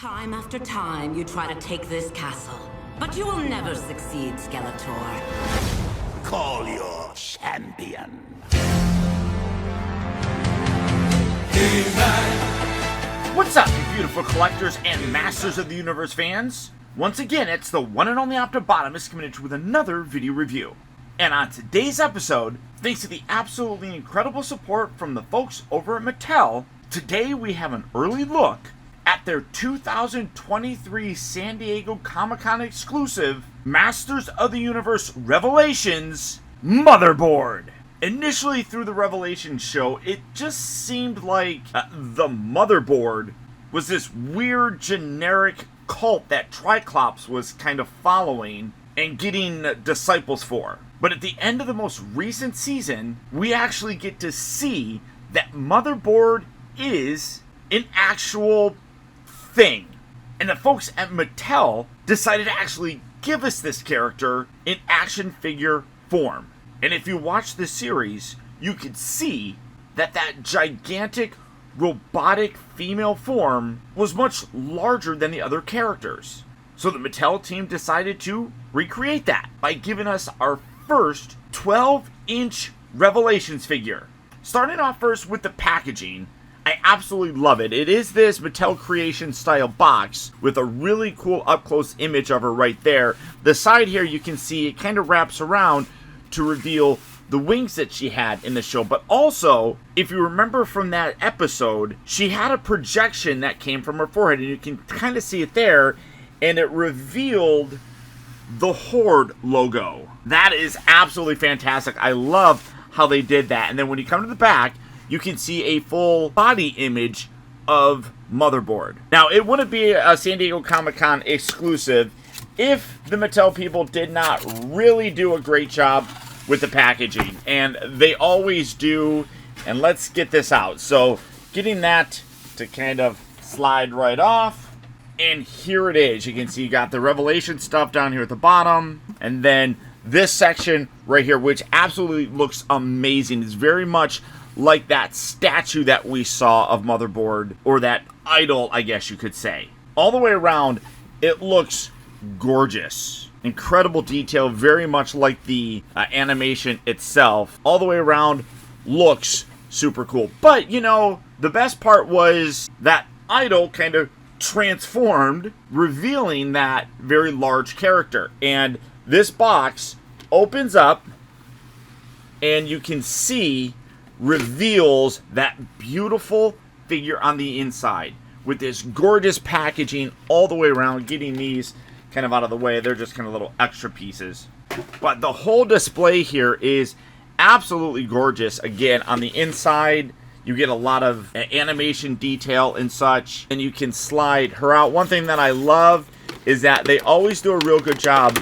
Time after time, you try to take this castle, but you will never succeed, Skeletor. Call your champion. What's up, you beautiful collectors and Masters of the Universe fans? Once again, it's the one and only Optibotimus coming at you with another video review. And on today's episode, thanks to the absolutely incredible support from the folks over at Mattel, today we have an early look at their 2023 San Diego Comic-Con exclusive Masters of the Universe Revelations Motherboard. Initially through the Revelation show, it just seemed like the Motherboard was this weird generic cult that Triclops was kind of following and getting disciples for. But at the end of the most recent season, we actually get to see that Motherboard is an actual thing. And the folks at Mattel decided to actually give us this character in action figure form. And if you watch the series, you could see that that gigantic robotic female form was much larger than the other characters. So the Mattel team decided to recreate that by giving us our first 12-inch Revelations figure. Starting off first with the packaging, I absolutely love it. It is this Mattel Creation style box with a really cool up-close image of her right there. The side here you can see it kind of wraps around to reveal the wings that she had in the show. But also, if you remember from that episode, she had a projection that came from her forehead, and you can kind of see it there, and it revealed the Horde logo. That is absolutely fantastic. I love how they did that. And then when you come to the back, you can see a full body image of Motherboard. Now, it wouldn't be a San Diego Comic-Con exclusive if the Mattel people did not really do a great job with the packaging. And they always do. And let's get this out. So, getting that to kind of slide right off. And here it is. You can see you got the Revelation stuff down here at the bottom. And then this section right here, which absolutely looks amazing. It's very much like that statue that we saw of Motherboard, or that idol, I guess you could say. All the way around, it looks gorgeous. Incredible detail, very much like the animation itself. All the way around, looks super cool. But, you know, the best part was that idol kind of transformed, revealing that very large character. And this box opens up, and you can see reveals that beautiful figure on the inside with this gorgeous packaging all the way around. Getting these kind of out of the way, they're just kind of little extra pieces. But the whole display here is absolutely gorgeous. Again, on the inside, you get a lot of animation detail and such, and you can slide her out. One thing that I love is that they always do a real good job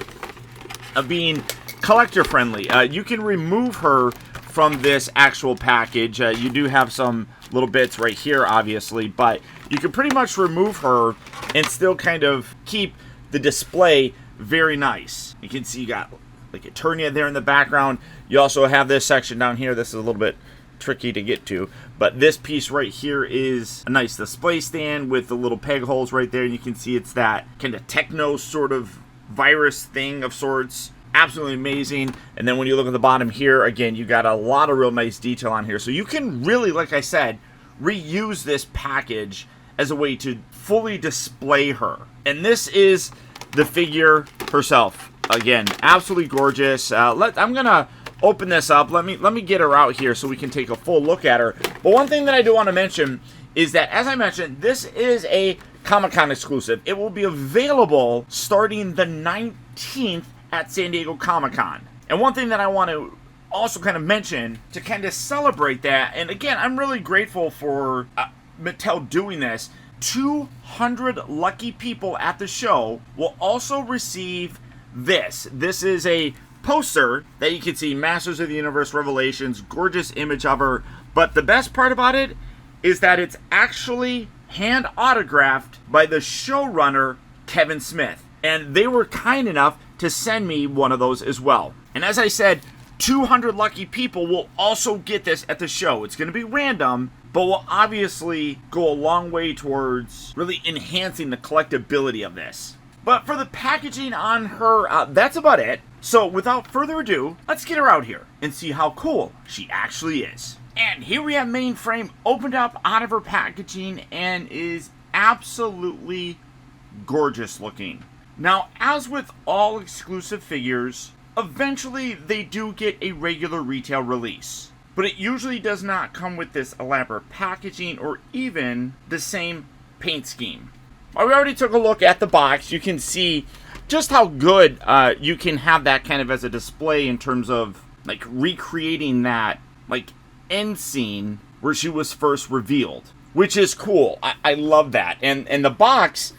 of being collector friendly. You can remove her from this actual package. You do have some little bits right here, obviously, but you can pretty much remove her and still kind of keep the display very nice. You can see you got like Eternia there in the background. You also have this section down here. This is a little bit tricky to get to, but this piece right here is a nice display stand with the little peg holes right there. And you can see it's that kind of techno sort of virus thing of sorts. Absolutely amazing. And then when you look at the bottom here, again, you got a lot of real nice detail on here. So you can really, like I said, reuse this package as a way to fully display her. And this is the figure herself. Again, absolutely gorgeous. I'm gonna open this up. Let me get her out here so we can take a full look at her. But one thing that I do want to mention is that, as I mentioned, this is a Comic-Con exclusive. It will be available starting the 19th at San Diego Comic-Con. And one thing that I want to also kind of mention to kind of celebrate that, and again, I'm really grateful for Mattel doing this, 200 lucky people at the show will also receive this. This is a poster that you can see, Masters of the Universe Revelations, gorgeous image of her. But the best part about it is that it's actually hand autographed by the showrunner, Kevin Smith. And they were kind enough to send me one of those as well. And as I said, 200 lucky people will also get this at the show. It's going to be random, but will obviously go a long way towards really enhancing the collectability of this. But for the packaging on her, that's about it. So without further ado, let's get her out here and see how cool she actually is. And here we have Mainframe opened up out of her packaging and is absolutely gorgeous looking. Now, as with all exclusive figures, eventually they do get a regular retail release. But it usually does not come with this elaborate packaging or even the same paint scheme. We already took a look at the box. You can see just how good you can have that kind of as a display in terms of like recreating that like end scene where she was first revealed, which is cool. I love that. And the box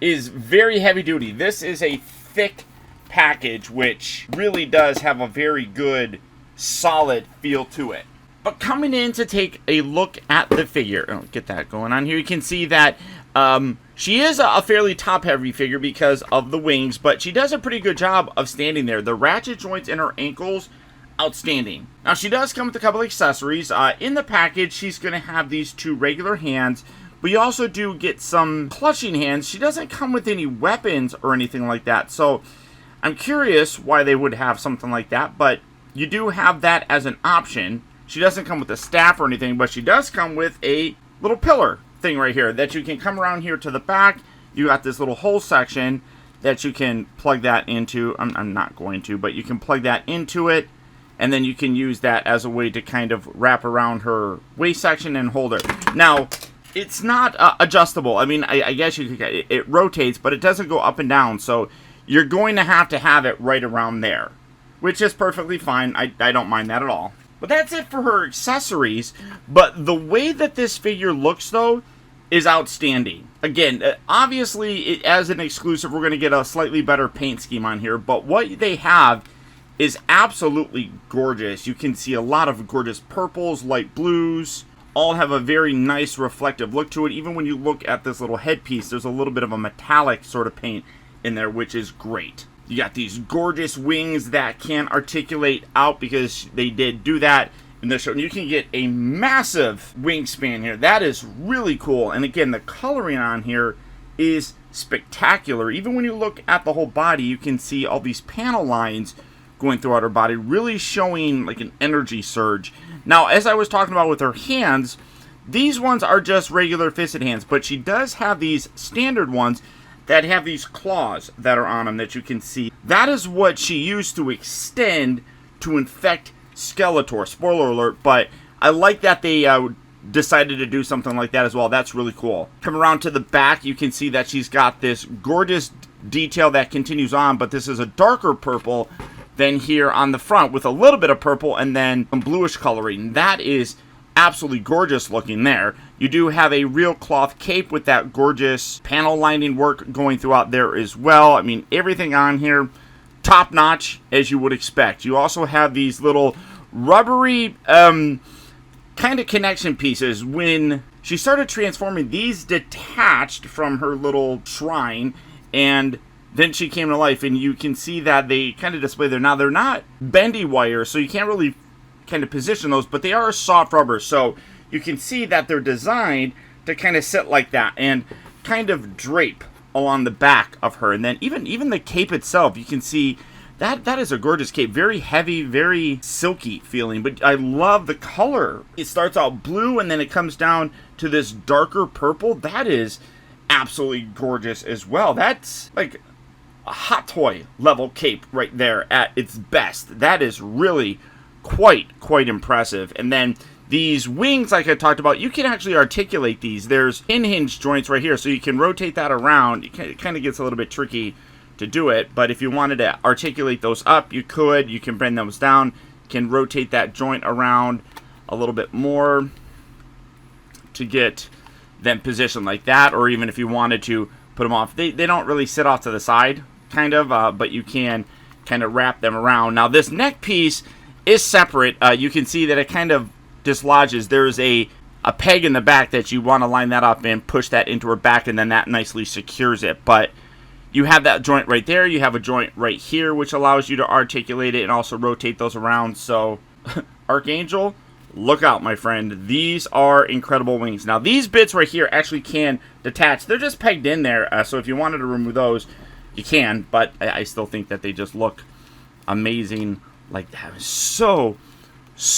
is very heavy duty. This is a thick package, which really does have a very good, solid feel to it. But coming in to take a look at the figure, oh, get that going on here, you can see that she is a fairly top-heavy figure because of the wings, but she does a pretty good job of standing there. The ratchet joints in her ankles, outstanding. Now, she does come with a couple accessories. In the package, she's going to have these 2 regular hands, but you also do get some clutching hands. She doesn't come with any weapons or anything like that, so I'm curious why they would have something like that, but you do have that as an option. She doesn't come with a staff or anything, but she does come with a little pillar thing right here that you can come around here to the back. You got this little hole section that you can plug that into. I'm not going to, but you can plug that into it, and then you can use that as a way to kind of wrap around her waist section and hold her. Now, it's not adjustable. I mean, I guess you could, it rotates, but it doesn't go up and down, so you're going to have it right around there, which is perfectly fine. I don't mind that at all. But that's it for her accessories. But the way that this figure looks, though, is outstanding. Again, obviously, as an exclusive, we're going to get a slightly better paint scheme on here. But what they have is absolutely gorgeous. You can see a lot of gorgeous purples, light blues. All have a very nice reflective look to it. Even when you look at this little headpiece, there's a little bit of a metallic sort of paint in there, which is great. You got these gorgeous wings that can articulate out because they did do that in the show. And you can get a massive wingspan here. That is really cool. And again, the coloring on here is spectacular. Even when you look at the whole body, you can see all these panel lines going throughout her body, really showing like an energy surge. Now, as I was talking about with her hands, these ones are just regular fisted hands, but she does have these standard ones that have these claws that are on them that you can see. That is what she used to extend to infect Skeletor. Spoiler alert, but I like that they decided to do something like that as well. That's really cool. Come around to the back, you can see that she's got this gorgeous detail that continues on, but this is a darker purple than here on the front with a little bit of purple and then some bluish coloring. That is absolutely gorgeous looking there. You do have a real cloth cape with that gorgeous panel lining work going throughout there as well. I mean, everything on here, top notch as you would expect. You also have these little rubbery kind of connection pieces. When she started transforming, these detached from her little shrine, and then she came to life, and you can see that they kind of display there. Now, they're not bendy wire, so you can't really kind of position those, but they are soft rubber, so you can see that they're designed to kind of sit like that and kind of drape along the back of her. And then even the cape itself, you can see that is a gorgeous cape. Very heavy, very silky feeling, but I love the color. It starts out blue and then it comes down to this darker purple. That is absolutely gorgeous as well. That's like a Hot Toy level cape right there at its best. That is really quite impressive. And then these wings, like I talked about, you can actually articulate these. There's hinge joints right here, so you can rotate that around. It kind of gets a little bit tricky to do it, but if you wanted to articulate those up, you could. You can bring those down, can rotate that joint around a little bit more to get them positioned like that, or even if you wanted to put them off. They don't really sit off to the side, kind of, but you can kind of wrap them around. Now, this neck piece is separate. You can see that it kind of dislodges. There's a peg in the back that you want to line that up and push that into her back, and then that nicely secures it. But you have that joint right there. You have a joint right here, which allows you to articulate it and also rotate those around. So, Archangel, look out, my friend. These are incredible wings. Now, these bits right here actually can detach. They're just pegged in there, so if you wanted to remove those, you can, but I still think that they just look amazing like that. So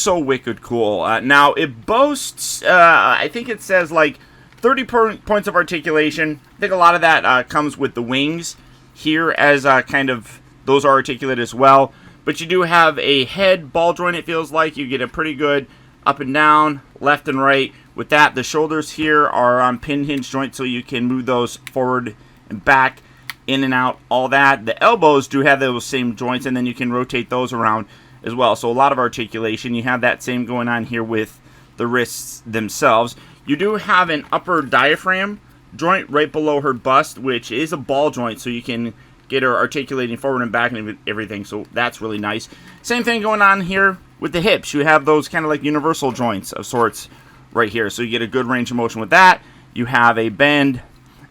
wicked cool. Now, it boasts, I think it says, like, 30 points of articulation. I think a lot of that comes with the wings here, as kind of those are articulate as well. But you do have a head ball joint, it feels like. You get a pretty good up and down, left and right. With that, the shoulders here are on pin hinge joints, so you can move those forward and back, in and out, all that. The elbows do have those same joints, and then you can rotate those around as well. So a lot of articulation. You have that same going on here with the wrists themselves. You do have an upper diaphragm joint right below her bust, which is a ball joint, so you can get her articulating forward and back and everything, so that's really nice. Same thing going on here with the hips. You have those kind of like universal joints of sorts right here, so you get a good range of motion with that. You have a bend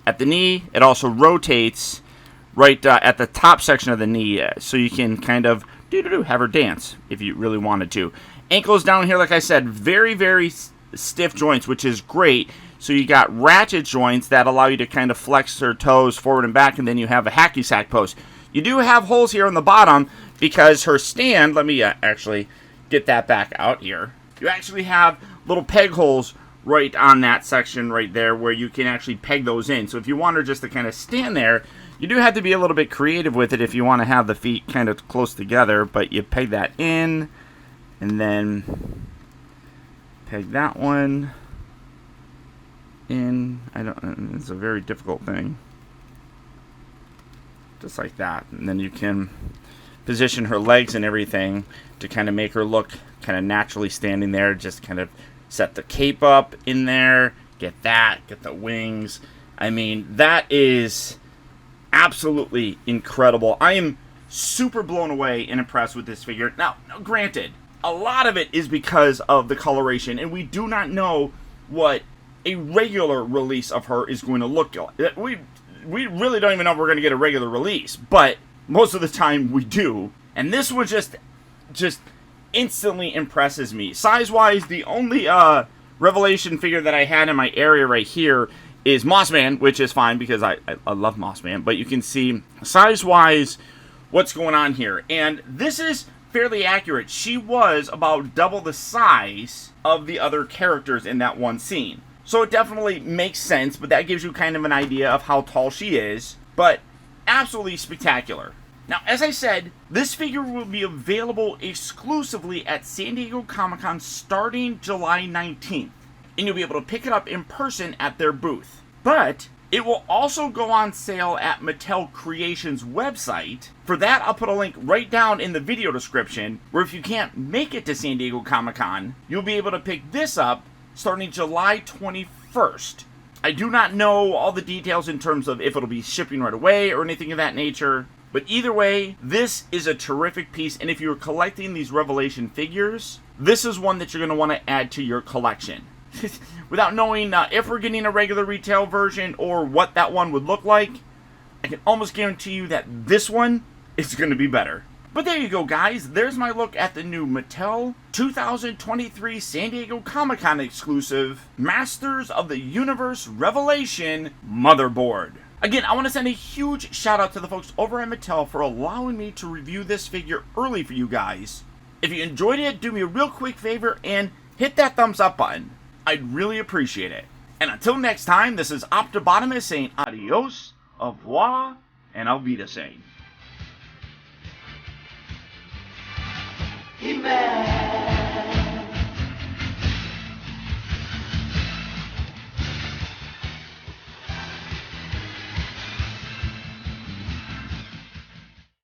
at the knee. It also rotates right at the top section of the knee, so you can kind of have her dance if you really wanted to. Ankles down here, like I said, very stiff joints, which is great. So you got ratchet joints that allow you to kind of flex her toes forward and back, and then you have a hacky sack post. You do have holes here on the bottom because her stand, let me actually get that back out here. You actually have little peg holes right on that section right there where you can actually peg those in. So if you want her just to kind of stand there, you do have to be a little bit creative with it if you want to have the feet kind of close together, but you peg that in, and then peg that one in. It's a very difficult thing. Just like that. And then you can position her legs and everything to kind of make her look kind of naturally standing there. Just kind of set the cape up in there. Get that. Get the wings. I mean, that is absolutely incredible. I am super blown away and impressed with this figure. Now, granted, a lot of it is because of the coloration, and we do not know what a regular release of her is going to look like. We really don't even know if we're going to get a regular release, but most of the time we do. And this one just instantly impresses me. Size-wise, the only Revelation figure that I had in my area right here is Mossman, which is fine because I love Mossman. But you can see size-wise what's going on here. And this is fairly accurate. She was about double the size of the other characters in that one scene. So it definitely makes sense, but that gives you kind of an idea of how tall she is. But absolutely spectacular. Now, as I said, this figure will be available exclusively at San Diego Comic-Con starting July 19th. And you'll be able to pick it up in person at their booth. But it will also go on sale at Mattel Creations' website. For that, I'll put a link right down in the video description, where if you can't make it to San Diego Comic-Con, you'll be able to pick this up starting July 21st. I do not know all the details in terms of if it'll be shipping right away or anything of that nature. But either way, this is a terrific piece, and if you're collecting these Revelation figures, this is one that you're going to want to add to your collection. Without knowing if we're getting a regular retail version or what that one would look like, I can almost guarantee you that this one is going to be better. But there you go, guys. There's my look at the new Mattel 2023 San Diego Comic-Con exclusive Masters of the Universe Revelation Motherboard. Again, I want to send a huge shout out to the folks over at Mattel for allowing me to review this figure early for you guys. If you enjoyed it, do me a real quick favor and hit that thumbs up button. I'd really appreciate it. And until next time, this is Optibotimus saying adios, au revoir, and auf Wiedersehen. He-Man.